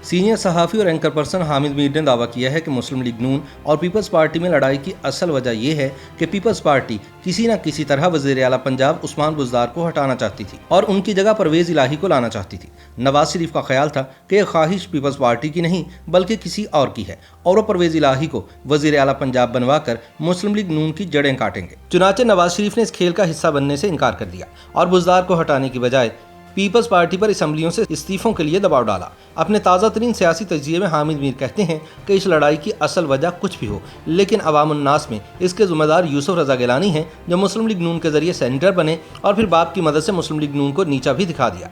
Senior सहाफ़ी और anchor person Hamid Mir ने दावा किया है कि मुस्लिम लीग नून और पीपल्स पार्टी में लड़ाई की असल वजह यह है कि पीपल्स पार्टी किसी न किसी तरह वज़ीर आला पंजाब उस्मान बुज़दार को हटाना चाहती थी और उनकी जगह परवेज़ इलाही को लाना चाहती थी। नवाज शरीफ का ख्याल था कि यह ख्वाहिश पीपल्स पार्टी की नहीं बल्कि किसी और की है और वो परवेज़ इलाही को वज़ीर आला पंजाब बनवाकर मुस्लिम लीग नून की जड़ें काटेंगे। चुनाचे नवाज शरीफ ने इस खेल का हिस्सा बनने से इनकार कर दिया और बुज़दार को हटाने की बजाय पीपल्स पार्टी पर असम्बलियों से इस्तीफों के लिए दबाव डाला। अपने ताज़ा तरीन सियासी तजिए में हामिद मीर कहते हैं कि इस लड़ाई की असल वजह कुछ भी हो, लेकिन अवामुन्नास में इसके ज़िम्मेदार यूसुफ रज़ा गिलानी हैं, जो मुस्लिम लीग नून के जरिए सेनेटर बने और फिर बाप की मदद से मुस्लिम लीग नून को नीचा भी दिखा दिया।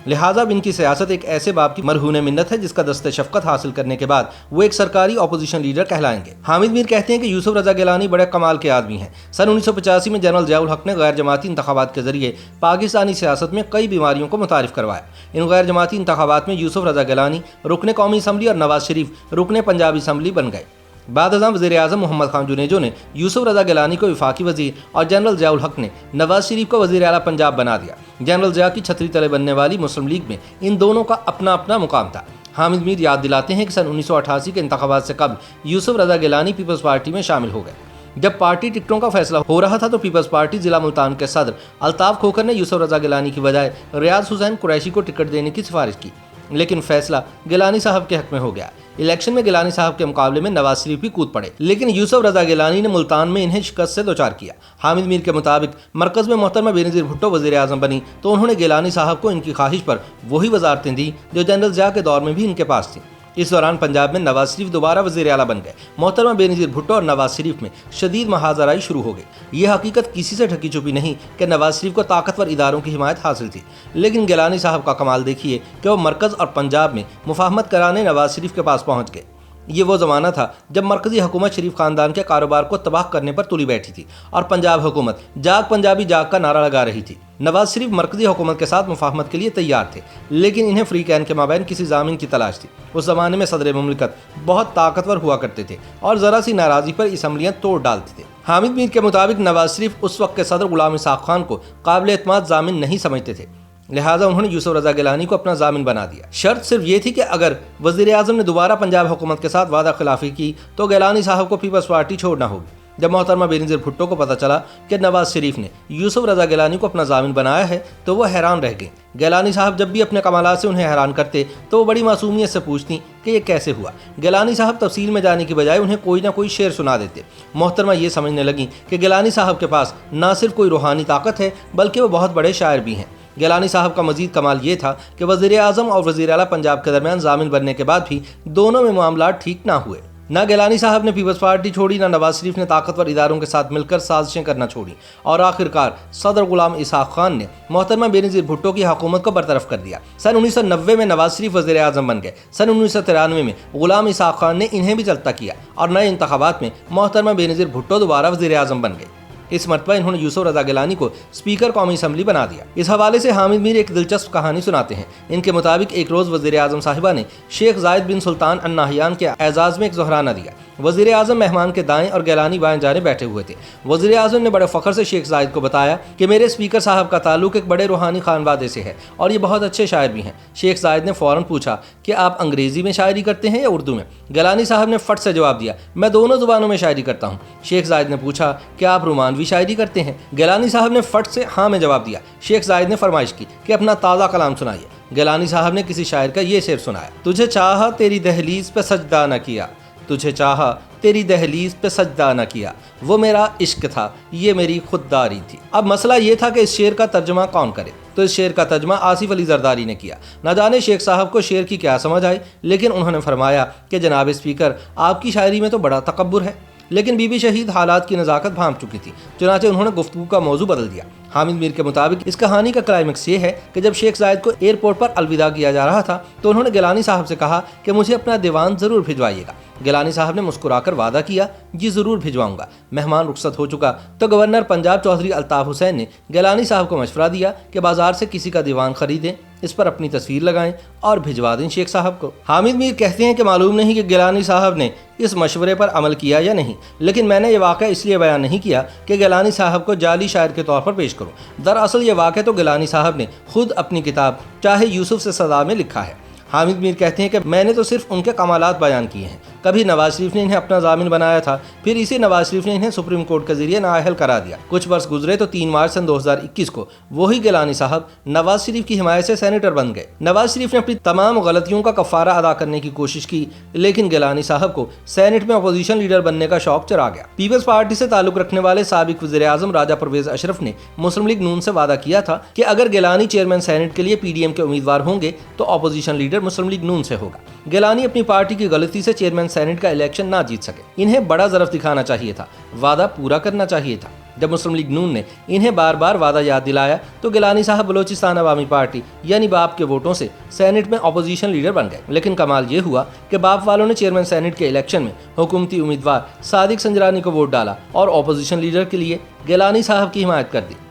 लिहाजा अब इनकी सियासत एक ऐसे बाप की मरहून मिन्नत है जिसका दस्ते शफ़क़त हासिल करने के बाद वो एक सरकारी अपोजिशन लीडर कहलाएंगे। हामिद मीर कहते हैं कि यूसुफ रज़ा गिलानी बड़े कमाल के आदमी हैं। सन 1985 में जनरल ज़ियाउल हक ने गैर जमाती इंतखाबात के जरिए पाकिस्तानी सियासत में कई बीमारियों को मुतारिफ करवाया। इन गैर जमाती इंतखाबात में यूसुफ रज़ा गिलानी रुकने कौमी असम्बली और नवाज शरीफ रुकने पंजाबी असम्बली बन गए। बाद वज़ीर आज़म मोहम्मद खान जुनेजो ने यूसुफ रज़ा गिलानी को वफाकी वज़ीर और जनरल ज़ियाउल हक ने नवाज शरीफ को वज़ीर आला पंजाब बना दिया। जनरल ज़िया की छतरी तले बनने वाली मुस्लिम लीग में इन दोनों का अपना अपना मुकाम था। हामिद मीर याद दिलाते हैं कि सन 1988 के इंतखाबात से कबल यूसुफ रज़ा गिलानी पीपल्स पार्टी में शामिल हो गए। जब पार्टी टिकटों का फैसला हो रहा था तो पीपल्स पार्टी जिला मुल्तान के सदर अल्ताफ़ खोखर ने यूसुफ रज़ा गिलानी की बजाय रियाज हुसैन कुरैशी को टिकट देने की सिफारिश की, लेकिन फैसला गिलानी साहब के हक में हो गया। इलेक्शन में गिलानी साहब के मुकाबले में नवाज शरीफ भी कूद पड़े, लेकिन यूसुफ रज़ा गिलानी ने मुल्तान में इन्हें शिकस्त से दोचार किया। हामिद मीर के मुताबिक मरकज़ में मोहतरमा बेनज़ीर भुट्टो वज़ीर आज़म बनी तो उन्होंने गिलानी साहब को इनकी ख्वाहिश पर वही वजारतें दी जो जनरल ज़िया के दौर में भी इनके पास थी। इस दौरान पंजाब में नवाज शरीफ दोबारा वज़ीर आला बन गए। मोहतरमा बेनज़ीर भुट्टो और नवाज शरीफ में शदीद महाजराई शुरू हो गई। यह हकीकत किसी से ढकी छुपी नहीं कि नवाज शरीफ को ताकतवर इदारों की हिमायत हासिल थी, लेकिन गिलानी साहब का कमाल देखिए कि वो मरकज़ और पंजाब में मुफाहमत कराने नवाज शरीफ के पास पहुँच गए। ये वो ज़माना था जब मरकज़ी हुकूमत शरीफ ख़ानदान के कारोबार को तबाह करने पर तुली बैठी थी और पंजाब हुकूमत जाग पंजाबी जाग का नारा लगा रही थी। नवाज शरीफ मरकज़ी हुकूमत के साथ मुफाहमत के लिए तैयार थे, लेकिन इन्हें फ्री कैन के माबैन किसी जामिन की तलाश थी। उस ज़माने में सदर मुमलिकत बहुत ताकतवर हुआ करते थे और ज़रा सी नाराज़गी पर असम्बलियाँ तोड़ डालते थे। हामिद मीर के मुताबिक नवाज शरीफ उस वक्त के सदर गुलाम इसाक़ खान को काबिल एतमाद जामिन नहीं समझते थे, लिहाजा उन्होंने यूसुफ रज़ा गिलानी को अपना जामिन बना दिया। शर्त सिर्फ ये थी कि अगर वज़ीर आज़म ने दोबारा पंजाब हुकूमत के साथ वादा खिलाफी की तो गिलानी साहब को पीपल्स पार्टी छोड़ना होगी। जब मोहतरमा बेनज़ीर भुट्टो को पता चला कि नवाज शरीफ ने यूसुफ रज़ा गिलानी को अपना जामिन बनाया है तो वह हैरान रह गई। गिलानी साहब जब भी अपने कमालात से उन्हें हैरान करते तो वो बड़ी मासूमियत से पूछती कि ये कैसे हुआ। गिलानी साहब तफसील में जाने की बजाय उन्हें कोई ना कोई शेर सुना देते। मोहतरमा ये समझने लगी कि गिलानी साहब के पास ना सिर्फ कोई रूहानी ताकत है बल्कि वो बहुत बड़े शायर भी हैं। गिलानी साहब का मजीद कमाल ये था कि वज़ीर आज़म और वज़ीर आला पंजाब के दरमियान जामिन बनने के बाद भी दोनों में मामला ठीक ना हुए। ना गिलानी साहब ने पीपल्स पार्टी छोड़ी, ना नवाज शरीफ ने ताकतवर इदारों के साथ मिलकर साजिशें करना छोड़ी और आखिरकार सदर गुलाम इसाक़ खान ने मोहतरमा बेनज़ीर भुट्टो की हुकूमत को बरतरफ कर दिया। सन 1990 में नवाज शरीफ वज़ीर आज़म बन गए। सन 1993 में गुलाम इसाक़ खान ने इन्हें भी चलता किया और नए इंतखाबात में मोहतरमा बेनज़ीर भुट्टो दोबारा वज़ीर आज़म बन गए। इस मरतबा इन्होंने यूसुफ रज़ा गिलानी को स्पीकर कौमी असम्बली बना दिया। इस हवाले से हामिद मीर एक दिलचस्प कहानी सुनाते हैं। इनके मुताबिक एक रोज़ वज़ीर आज़म साहिबा ने शेख जायद बिन सुल्तान अन नाहियान के एजाज़ में एक ज़ोहराना दिया। वज़ीर आज़म मेहमान के दाएं और गिलानी बाएं जाने बैठे हुए थे। वज़ीर आज़म ने बड़े फ़ख्र से शेख जायद को बताया कि मेरे स्पीकर साहब का ताल्लुक एक बड़े रूहानी खानवादे से है और ये बहुत अच्छे शायर भी हैं। शेख जायद ने फ़ौरन पूछा कि आप अंग्रेज़ी में शायरी करते हैं या उर्दू में? गिलानी साहब ने फट से जवाब दिया, मैं दोनों ज़ुबानों में शायरी करता हूँ। शेख जायद ने पूछा कि आप रोमानवी शायरी करते हैं? गिलानी साहब ने फट से हाँ में जवाब दिया। शेख जायद ने फरमाइश की कि अपना ताज़ा कलाम सुनाइए। गिलानी साहब ने किसी शायर का ये शेर सुनाया, तुझे चाहा तेरी दहलीज पे सजदा न किया, तुझे चाहा तेरी दहलीज पे सजदा न किया, वो मेरा इश्क था, ये मेरी खुददारी थी। अब मसला ये था कि इस शेर का तर्जमा कौन करे, तो इस शेर का तर्जमा आसिफ अली जरदारी ने किया। न जाने शेख साहब को शेर की क्या समझ आई, लेकिन उन्होंने फरमाया कि जनाब स्पीकर, आपकी शायरी में तो बड़ा तकब्बुर है। लेकिन बीबी शहीद हालात की नज़ाकत भांप चुकी थी, चुनाचे उन्होंने गुफ्तगू का मौजू बदल दिया। हामिद मीर के मुताबिक इस कहानी का क्लाइमेक्स ये है कि जब शेख जायद को एयरपोर्ट पर अलविदा किया जा रहा था तो उन्होंने गिलानी साहब से कहा कि मुझे अपना दीवान ज़रूर भिजवाइएगा। गिलानी साहब ने मुस्कुराकर वादा किया, जी ज़रूर भिजवाऊंगा। मेहमान रुखसत हो चुका तो गवर्नर पंजाब चौधरी अल्ताफ़ हुसैन ने गिलानी साहब को मशवरा दिया कि बाजार से किसी का दीवान खरीदें, इस पर अपनी तस्वीर लगाएं और भिजवा दें शेख साहब को। हामिद मीर कहते हैं कि मालूम नहीं कि गिलानी साहब ने इस मशवरे पर अमल किया या नहीं, लेकिन मैंने ये वाक़या इसलिए बयान नहीं किया कि गिलानी साहब को जाली शायर के तौर पर पेश करूं। दरअसल ये वाक़या तो गिलानी साहब ने खुद अपनी किताब चाहे यूसुफ से सदा में लिखा है। हामिद मीर कहते हैं कि मैंने तो सिर्फ उनके कमालात बयान किए हैं। कभी नवाज शरीफ ने इन्हें अपना जामिन बनाया था, फिर इसी नवाज शरीफ ने इन्हें सुप्रीम कोर्ट के जरिए नाअहल करा दिया। कुछ वर्ष गुजरे तो 3 मार्च सन 2021 को वही गिलानी साहब नवाज शरीफ की हिमायत से सेनेटर बन गए। नवाज शरीफ ने अपनी तमाम गलतियों का कफारा अदा करने की कोशिश की, लेकिन गिलानी साहब को सेनेट में अपोजिशन लीडर बनने का शौक चढ़ा गया। पीपल्स पार्टी से ताल्लुक रखने वाले साबिक वज़ीर-ए-आज़म राजा परवेज अशरफ ने मुस्लिम लीग नून से वादा किया था कि अगर गिलानी चेयरमैन सेनेट के लिए पीडीएम के उम्मीदवार होंगे तो अपोजिशन लीडर मुस्लिम लीग नून से होगा। गिलानी अपनी पार्टी की गलती से चेयरमैन सेनेट का इलेक्शन ना जीत सके। इन्हें बड़ा ज़रफ दिखाना चाहिए था, वादा पूरा करना चाहिए था। जब मुस्लिम लीग नून ने इन्हें बार बार वादा याद दिलाया तो गिलानी साहब बलोचिस्तान अवामी पार्टी यानी बाप के वोटों से सेनेट में अपोजिशन लीडर बन गए। लेकिन कमाल ये हुआ कि बाप वालों ने चेयरमैन सेनेट के इलेक्शन में हुकूमती उम्मीदवार सादिक संजरानी को वोट डाला और अपोजिशन लीडर के लिए गिलानी साहब की हिमायत कर दी।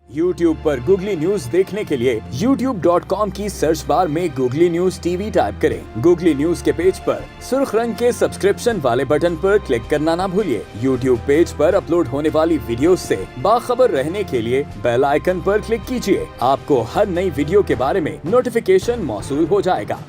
YouTube पर गूगली न्यूज देखने के लिए youtube.com की सर्च बार में गूगली न्यूज टीवी टाइप करें। गूगली न्यूज के पेज पर सुर्ख रंग के सब्सक्रिप्शन वाले बटन पर क्लिक करना ना भूलिए। YouTube पेज पर अपलोड होने वाली वीडियोस से बाखबर रहने के लिए बेल आइकन पर क्लिक कीजिए। आपको हर नई वीडियो के बारे में नोटिफिकेशन मौसूल हो जाएगा।